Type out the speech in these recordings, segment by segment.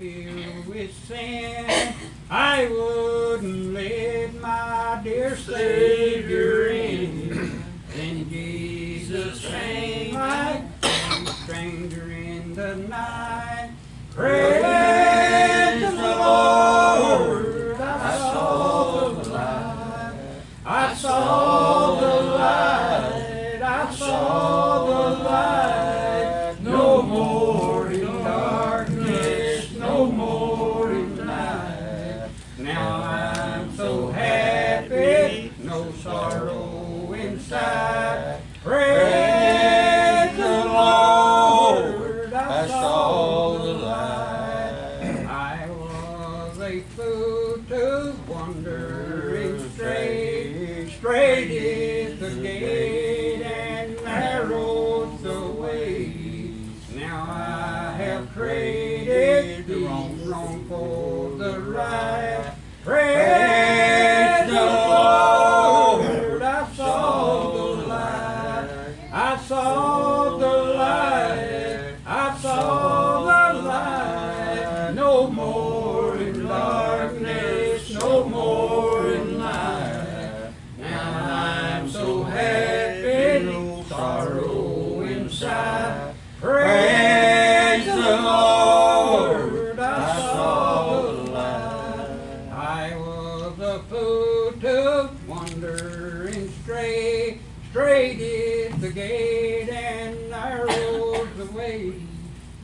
filled with sin, I wouldn't let my dear Savior in. Then Jesus came like a stranger in the night. Praise the Lord, I saw the light. I saw the light, I saw the light. No more in darkness, no more in night. Now I'm so happy, no sorrow inside. Praise the Lord, I saw the light. I was a fool to wandering straight is the gate and narrow's the way. Now I have traded the wrong for the right. Praise the Lord, I saw the light. I saw the light. I saw the light. No more in darkness, no more in light. Now I'm so happy, no sorrow inside. Praise the Lord, I saw the light. I was a fool to wandering straight is the gate and narrow's the way.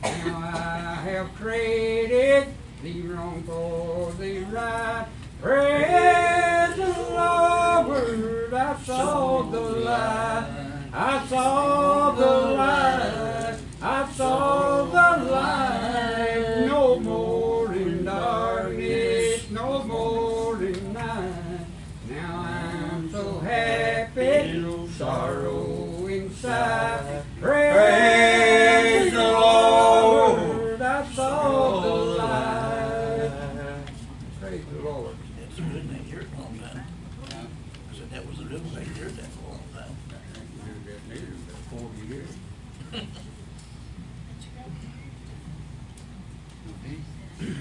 Now I have traded the wrong for the right. Praise the Lord, I saw the light. I saw the light. I saw the light. No more in darkness, no more in night. Now I'm so happy, no sorrow inside. Praise the Lord, I saw the light. Praise the Lord. It's a good name here for a long time. I said that was a good name here that for a long time. 40 years.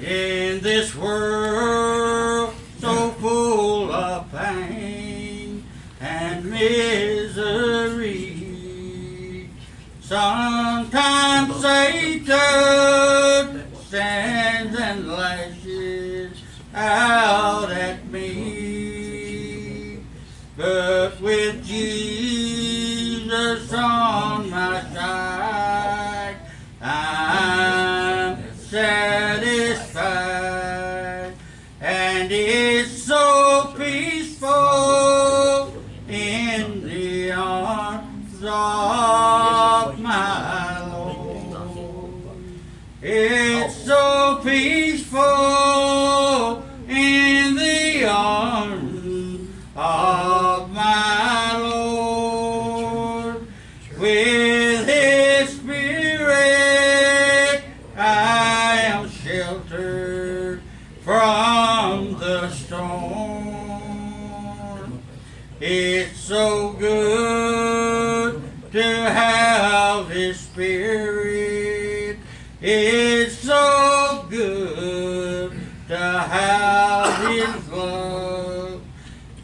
In this world so full of pain and misery, sometimes Satan stands and lashes out at me, but with Jesus on my side, I'm satisfied, and it's so peaceful in the arms of my Lord. It's so peaceful in the arms of my Lord. With His Spirit I am sheltered from the storm. It's so good to have His Spirit. It's so good to have His love.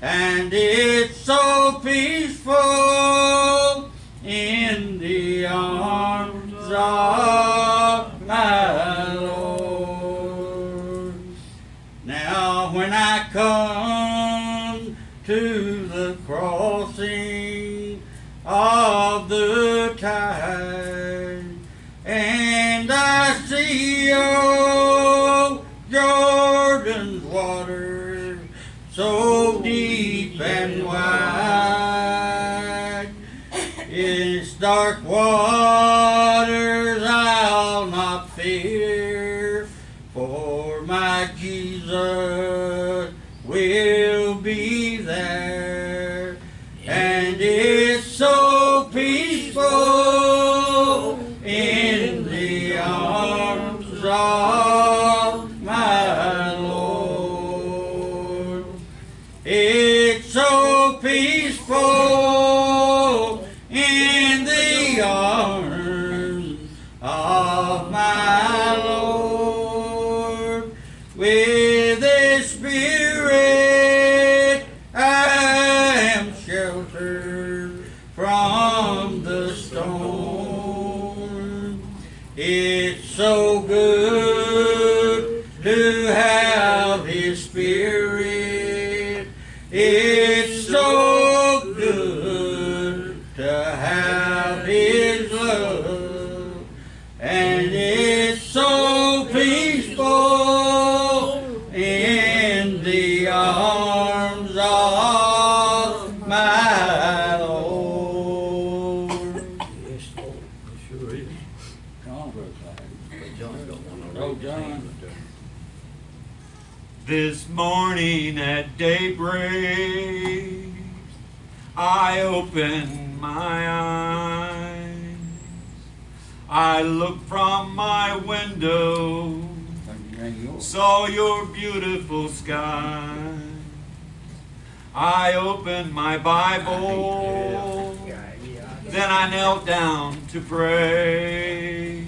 And it's so peaceful in the arms of my Lord. Now when I come to the crossing of the tide, and I see old Jordan's water so deep and wide, its dark waters I'll not fear, for my Jesus will be there. And it's so peaceful in the arms of my Lord. It's so peaceful in the arms of my Lord. with His Spirit I am sheltered from the storm. It's so good to have His Spirit. It's so good to have His love. And it's so peaceful in the arms of my Lord. Yes, Lord, it sure is. Come on, Brother Clyde. But John's got one on Oh, the John. right there. This morning at daybreak, I opened my eyes. I looked from my window, saw your beautiful sky. I opened my Bible, then I knelt down to pray.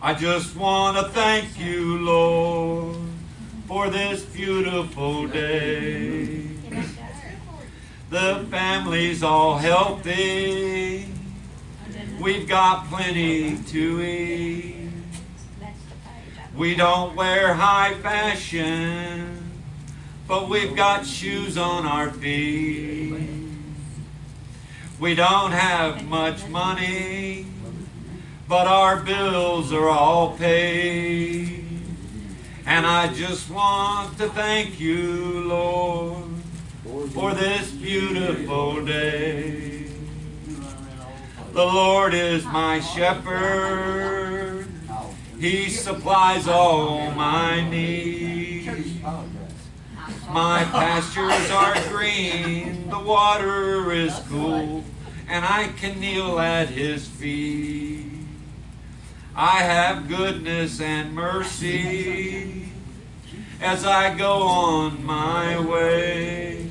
I just want to thank you, Lord, for this beautiful day. The family's all healthy. We've got plenty to eat. We don't wear high fashion, but we've got shoes on our feet. We don't have much money, but our bills are all paid. And I just want to thank you, Lord, for this beautiful day. The Lord is my shepherd. He supplies all my needs. My pastures are green, the water is cool, and I can kneel at His feet. I have goodness and mercy as I go on my way.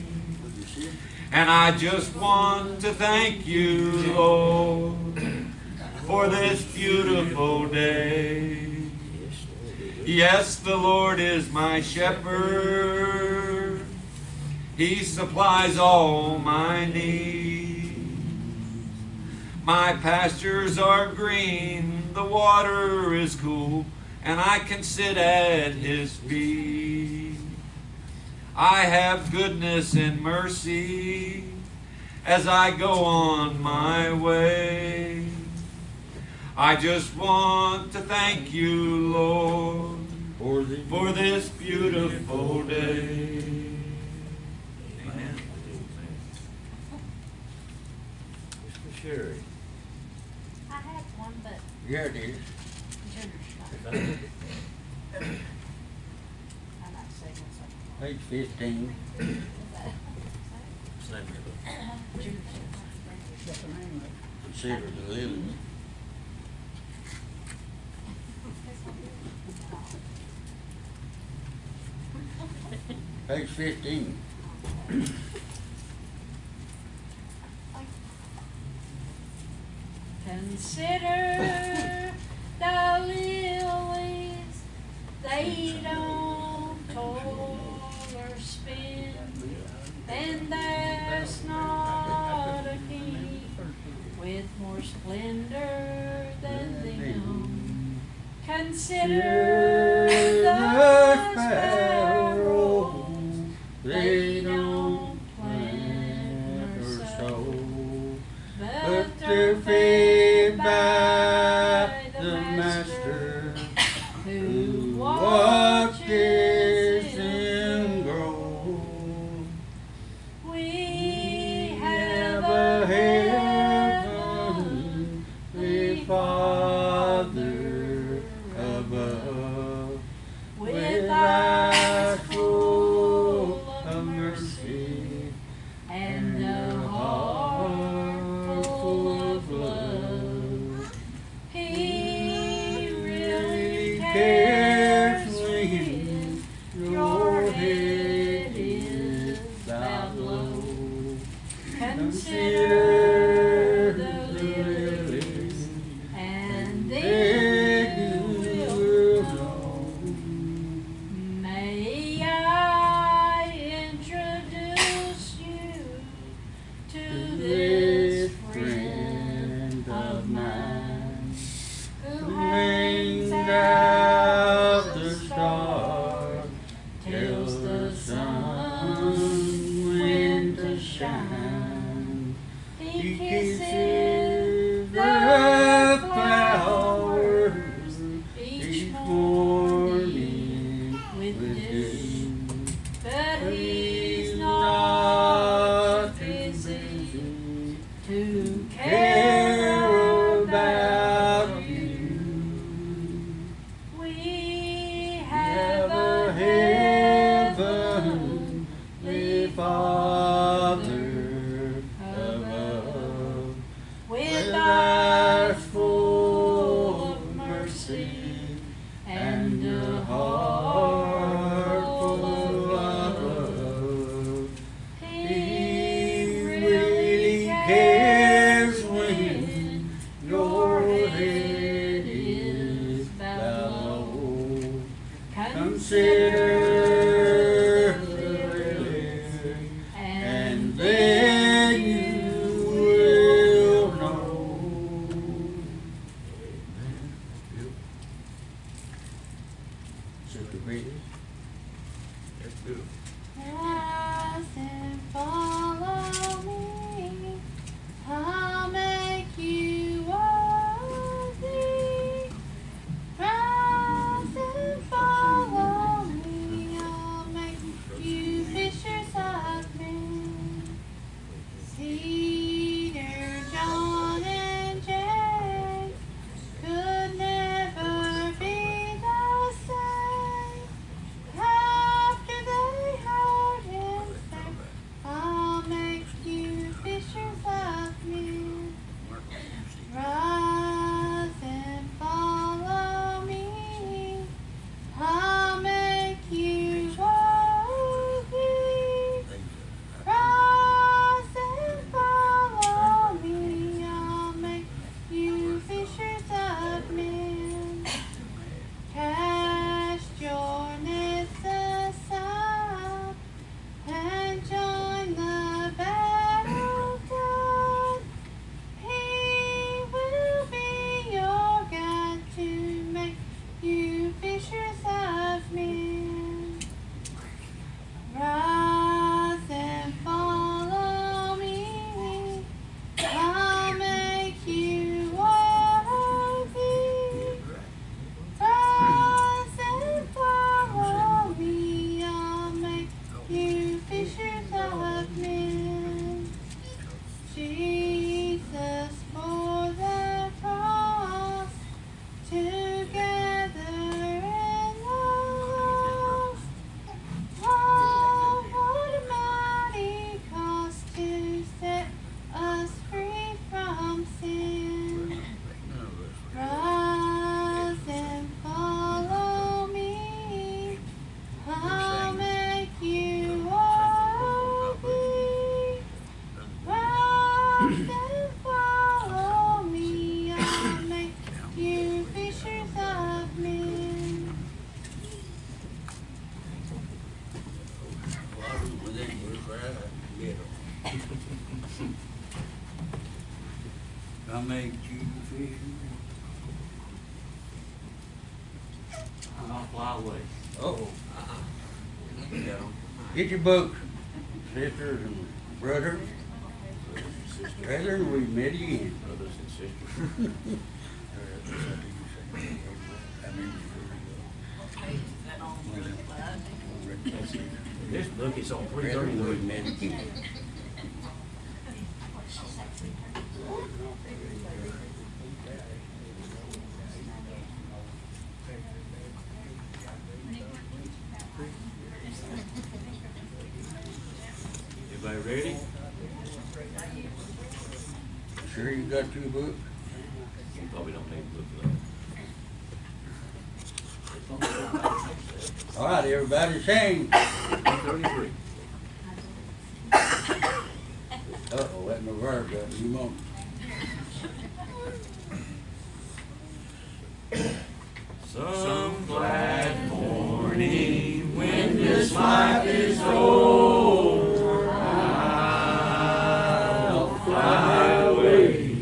And I just want to thank you, Lord, for this beautiful day. Yes, the Lord is my shepherd. He supplies all my needs. My pastures are green, the water is cool, and I can sit at His feet. I have goodness and mercy as I go on my way. I just want to thank you, Lord, for this beautiful day. Amen. Mr. Sherry. I had one, but Yeah, it is. I might say something. Page 15. Consider the lilies. Page 15. Consider the lilies, they don't toil or spin, and there's not a king with more splendor than them. Consider the sparrows, they don't plant or sow, but they're fed by the Master who watches them grow. We have a heavenly Father above, with eyes full of mercy and a heart full of love. He really cares heart full of love. He really cares when your head is bowed low. Consider the lilies, and then you will know. Sister Brady. That's good. Rise and follow me. I'll make you worthy. Rise and follow me. I'll make you fishers of men. Peter, John, and James could never be the same. After they heard him say, I'll make you fishers of men. Rise and follow me. I'll make you worthy. Rise and follow me. I'll make you fishers of men. Cast your nets aside and join the battle tide. He will be your guide to make you fishers of men. Rise and follow me. I'll make you worthy. Rise and follow me. I'll make you fishers of men. Jesus for the cross, together in love. Oh, what a mighty cost to set us free from sin. Rise and follow me. I'll make you worthy. Rise and follow me. I'll make you fishers of men. I make you feel. I'll fly away. Uh-oh. Get your books, sisters and brothers. Brethren, we met again. Brothers and sisters. This book is on Brethren, we 331. met again. Everybody ready? Sure you got your book? You probably don't need to look it up. All right, everybody sing. 33. Uh-oh, that no verb got you won't. Some glad morning when this life is over, I'll fly away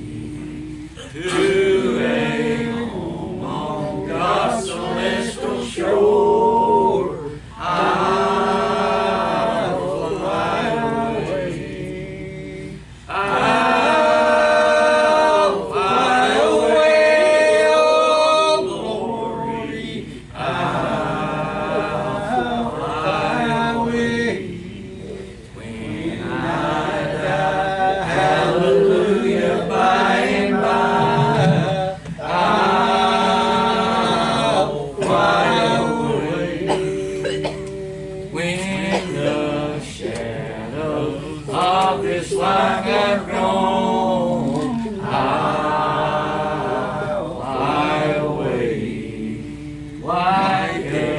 to a home on God's celestial shore. I'll fly away. I'll fly away, oh glory. I'll fly away when I die. Hallelujah, by and by. I'll fly away when the shadows of this life have gone. I'll fly away like a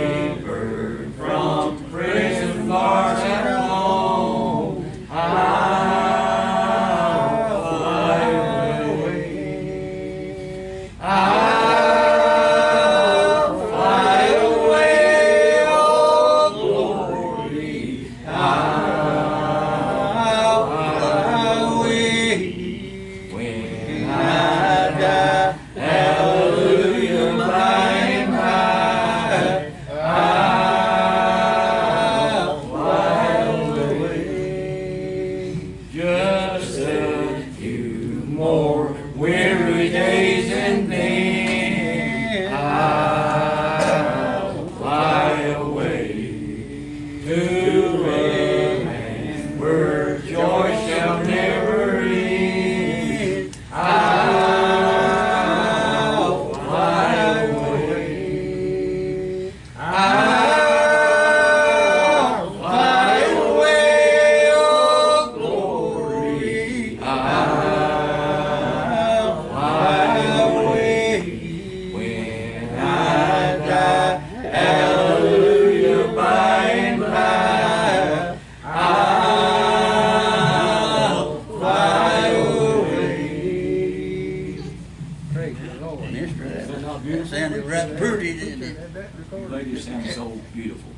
You ladies sound so beautiful.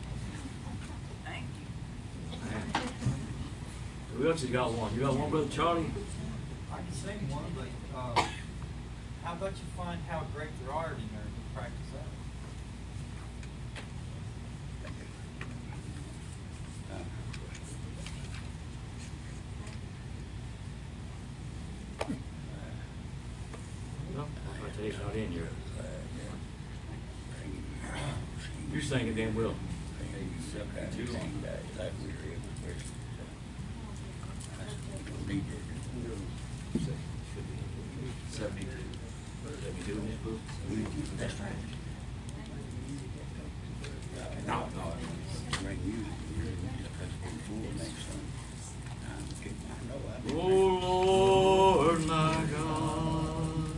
Thank you. Who else has got one? You got one, Brother Charlie? I can sing one, but how about you find how great there are in there and practice that? No, I tell you, it's not in here. You sing it then, Will. That's right. No, no, bring music. Just before next time. Oh Lord my God,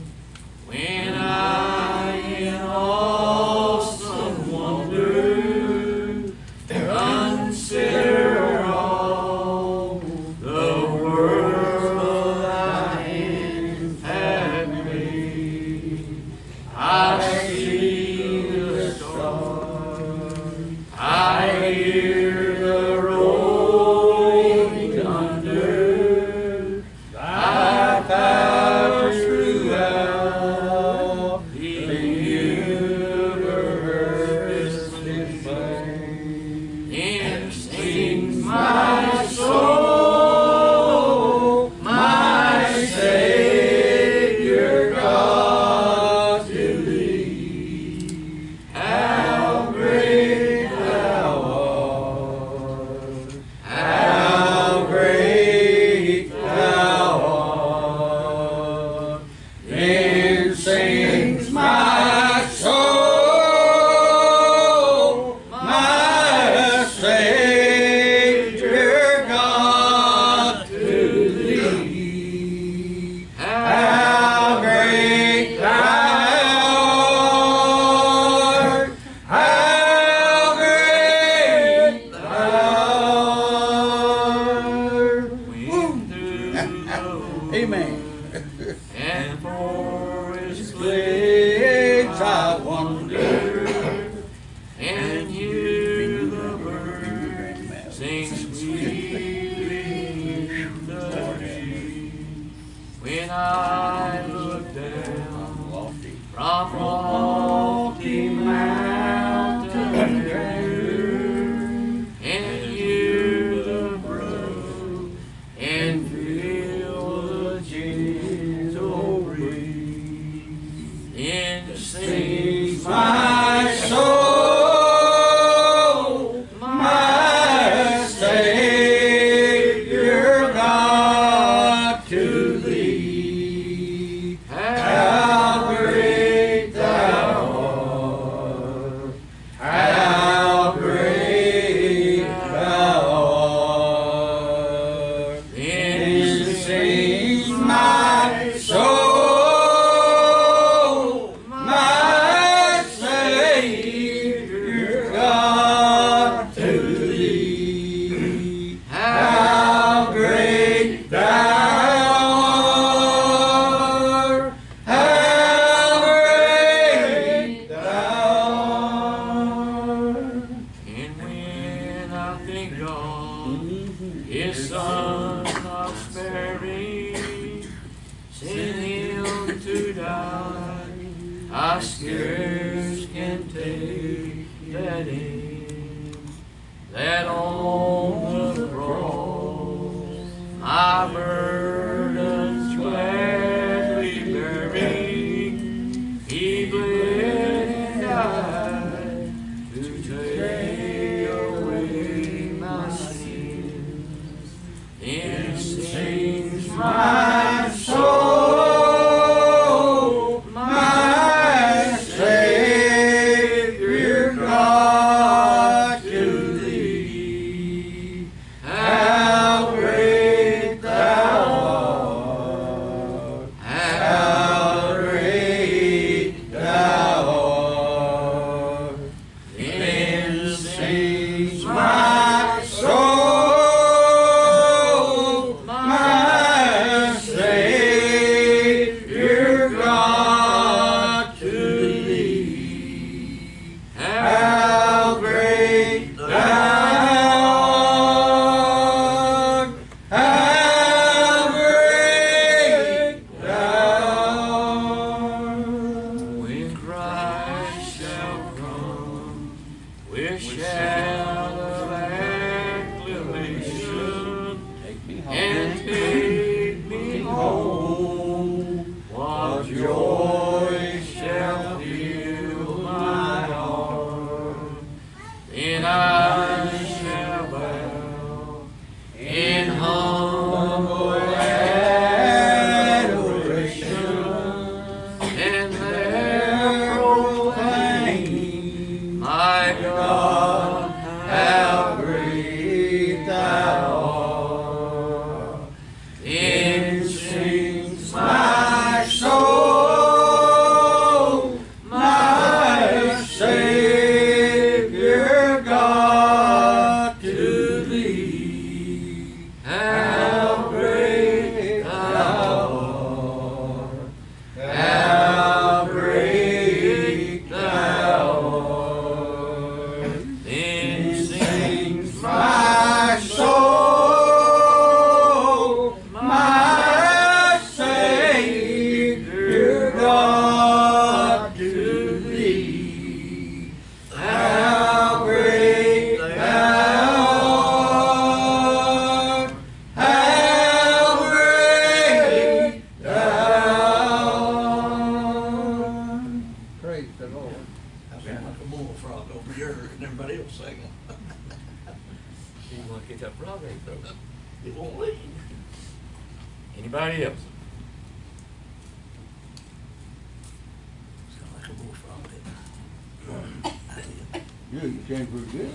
when I in awesome wonder consider all the world thy hands have made, I see the stars, I hear the rolling thunder, thy power throughout the universe displays. And sings my soul, my Savior God, to thee. How great thou art, how great thou art. Then sings my soul, my Savior God, to thee. How great thou art, how great thou art. When through the Amen. and forest glades I wander, and hear the birds sing sweetly in the trees. When I look down from lofty mountain and hear the brook and feel the gentle breeze, then sings my soul, my Savior God, to thee. How great thou art, how great thou art. Then sings my soul, my Savior God, to thee. How great thou art, how great thou art. And when I think of His Son not sparing, sent Him to die, I scarce can take that in, that on the cross my burdens gladly bearing, He bled and died to take away my sins. Then sings my soul, my Savior God, to thee. with shout of acclamation, Take me and take me home. What joy shall fill my heart? Then I shall bow in humble adoration, and there proclaim, my God, how great thou art. Then sings my soul, my Savior God, to thee. How great thou art, how great thou art. Then sings my soul, my Savior God, to thee. How great thou art, how great thou art. Praise the Lord. I sound like a bullfrog over here and everybody else singing. You wanna get that frog egg though? It won't leave. Anybody else? Sound like a bullfrog. Yeah, you sound pretty good.